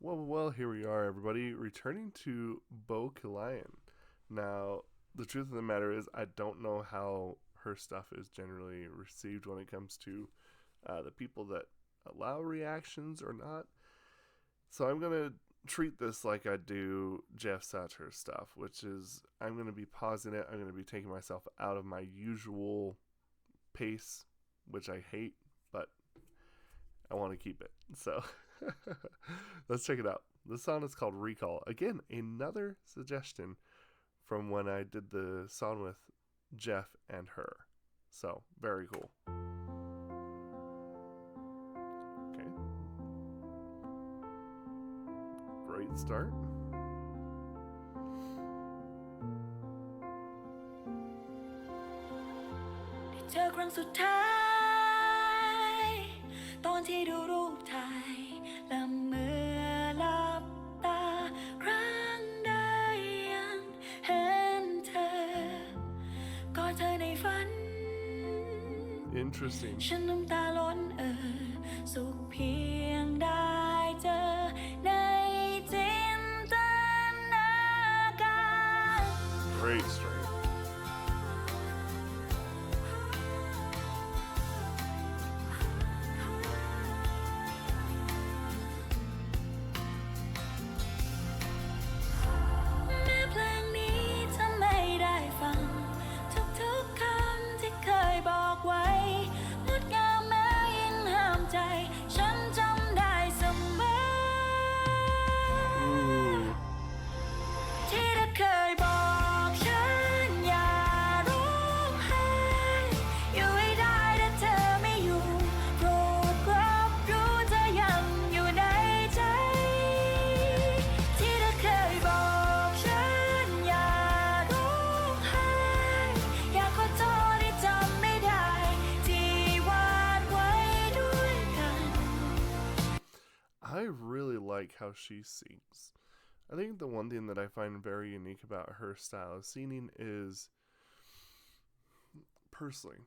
Well, here we are, everybody, returning to Bowkylion. Now, the truth of the matter is, I don't know how her stuff is generally received when it comes to the people that allow reactions or not. So I'm going to treat this like I do Jeff Satur stuff, which is I'm going to be pausing it. I'm going to be taking myself out of my usual pace, which I hate, but I want to keep it. So let's check it out. The song is called Recall. Again, another suggestion from when I did the song with Jeff and her. So, very cool. Okay. Great start.เจอครั้งสุดท้าย ตอนที่ดูรูปถ่ายและเมื่อหลับตา ครั้งใดยังเห็นเธอกอดเธอในฝัน Interesting. ฉันน้ำตาล้นสุขเพียงได้เจอในจินตนาการ Great string. I really like how she sings. I think the one thing that I find very unique about her style of singing is, personally,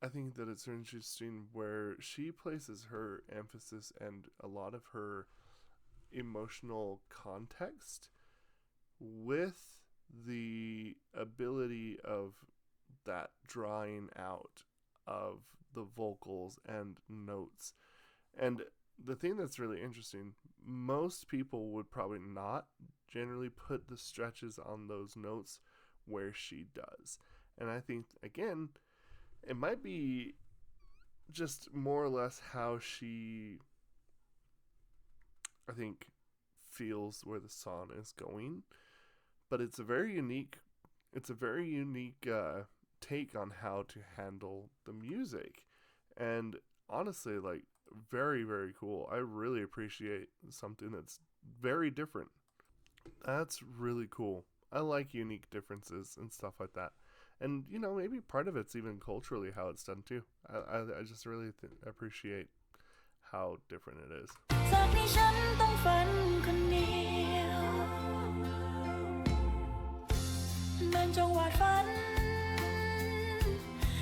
I think that it's interesting where she places her emphasis and a lot of her emotional context with the ability of that drawing out of the vocals and notes. And the thing that's really interesting, most people would probably not generally put the stretches on those notes where she does. And I think, again, it might be just more or less how she, I think, feels where the song is going. But it's a very unique take on how to handle the music. And honestly, like, very, very cool. I really appreciate something that's very different. That's really cool. I like unique differences and stuff like that. And, you know, maybe part of it's even culturally how it's done too. I just really appreciate how different it is.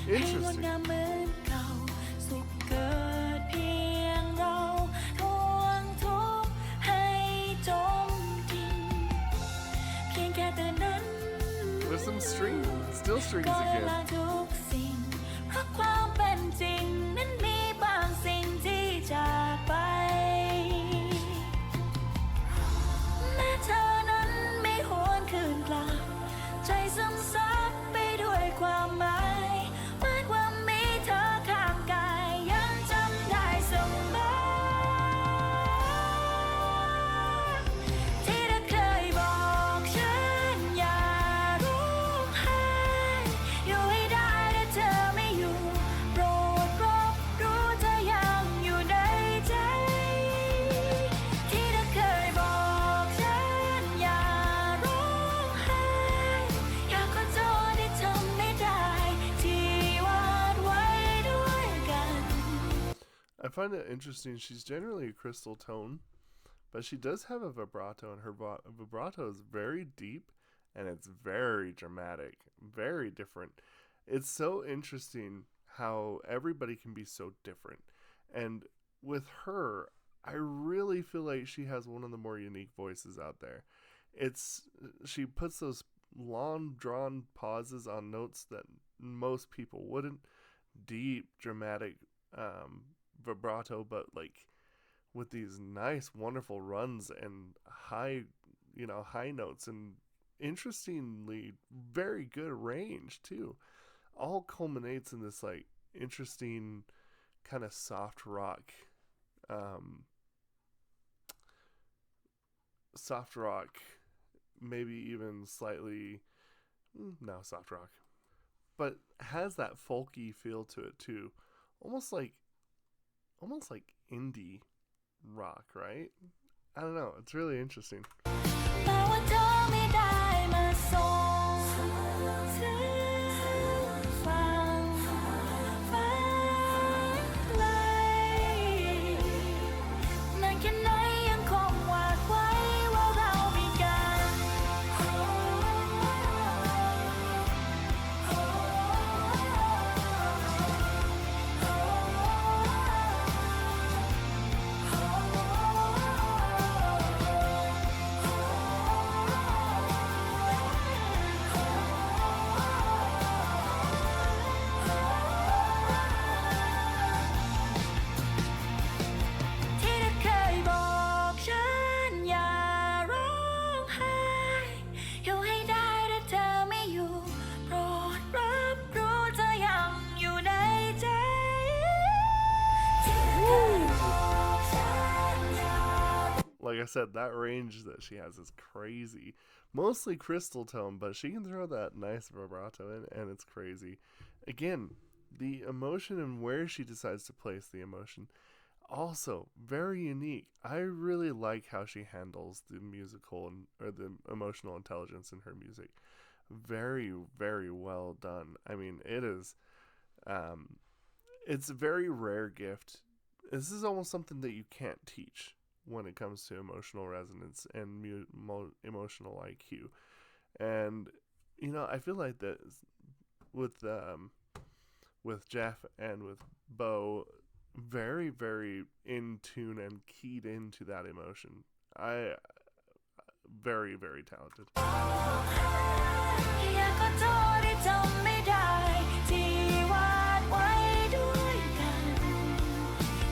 Interesting. There's some strings, still strings again. I find it interesting. She's generally a crystal tone, but she does have a vibrato, and her vibrato is very deep and it's very dramatic, very different. It's so interesting how everybody can be so different. And with her, I really feel like she has one of the more unique voices out there. It's She puts those long drawn pauses on notes that most people wouldn't. Deep, dramatic vibrato, but like with these nice, wonderful runs and high notes and interestingly very good range too. All culminates in this like interesting kind of um, soft rock, maybe even slightly no soft rock, but has that folky feel to it too, almost like indie rock, right? I don't know. It's really interesting. แม้ว่าเธอไม่ได้มาส่งถึงฝั่งฝันไกลนานแค่ไหนยังคงหวาดไว้ว่าเรามีกัน ที่เธอเคยบอกฉันอย่าร้องไห้อยู่ให้ได้ถ้าเธอไม่อยู่โปรดรับรู้เธอยังอยู่ในใจ Like I said, that range that she has is crazy. Mostly crystal tone, but she can throw that nice vibrato in, and it's crazy. Again, the emotion and where she decides to place the emotion, also very unique. I really like how she handles the musical or the emotional intelligence in her music. Very, very well done. I mean, um, it's a very rare gift. This is almost something that you can't teach when it comes to emotional resonance and emotional IQ. And I feel like that with Jeff and with Bo, very very in tune and keyed into that emotion. I Very very talented. อยากขอโทษที่จำไม่ได้ที่วาดไว้ด้วยกัน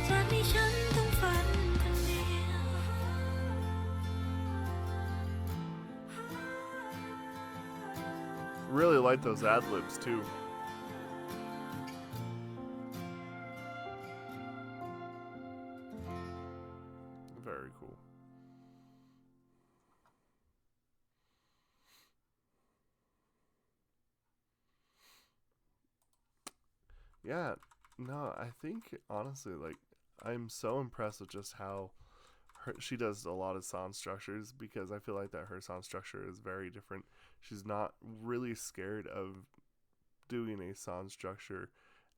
ตอนนี้ฉันต้องฝันคนเดียว Really like those ad libs too. Very cool. Yeah, no, I think honestly, like, I'm so impressed with just how she does a lot of song structures, because I feel like that her song structure is very different. She's not really scared of doing a song structure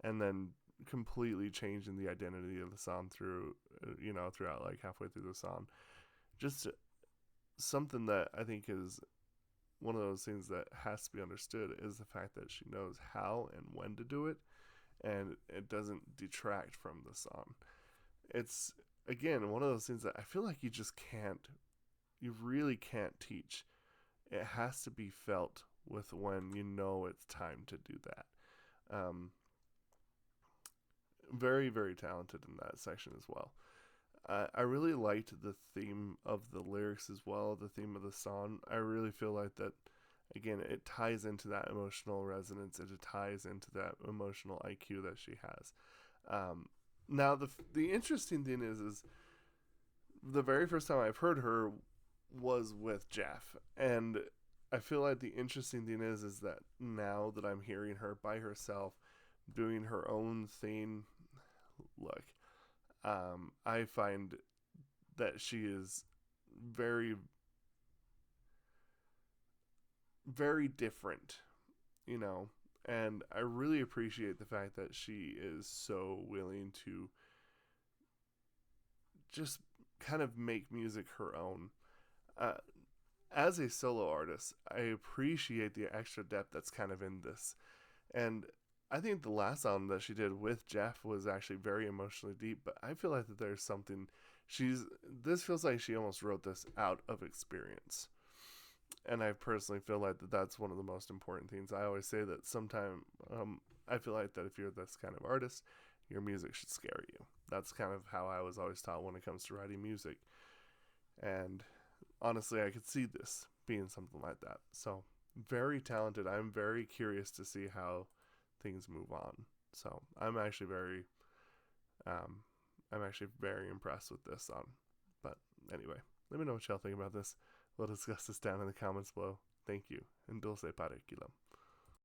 and then completely changing the identity of the song throughout like halfway through the song. Just something that I think is one of those things that has to be understood is the fact that she knows how and when to do it, and it doesn't detract from the song. It's again one of those things that I feel like you really can't teach. It has to be felt with when it's time to do that. Very very talented in that section as well. I really liked the theme of the lyrics as well, the theme of the song. I really feel like that, again, it ties into that emotional resonance. It ties into that emotional IQ that she has. Now, the interesting thing is the very first time I've heard her was with Jeff. And I feel like the interesting thing is that now that I'm hearing her by herself, doing her own thing, look, I find that she is very, very different, and I really appreciate the fact that she is so willing to just kind of make music her own. As a solo artist, I appreciate the extra depth that's kind of in this. And I think the last album that she did with Jeff was actually very emotionally deep, but I feel like that there's something This feels like she almost wrote this out of experience. And I personally feel like that's one of the most important things. I always say that sometimes I feel like that if you're this kind of artist, your music should scare you. That's kind of how I was always taught when it comes to writing music. And honestly, I could see this being something like that. So, very talented. I'm very curious to see how things move on. So, um, I'm actually very impressed with this song. But anyway, let me know what y'all think about this. We'll discuss this down in the comments below. Thank you, and dulce para kilo.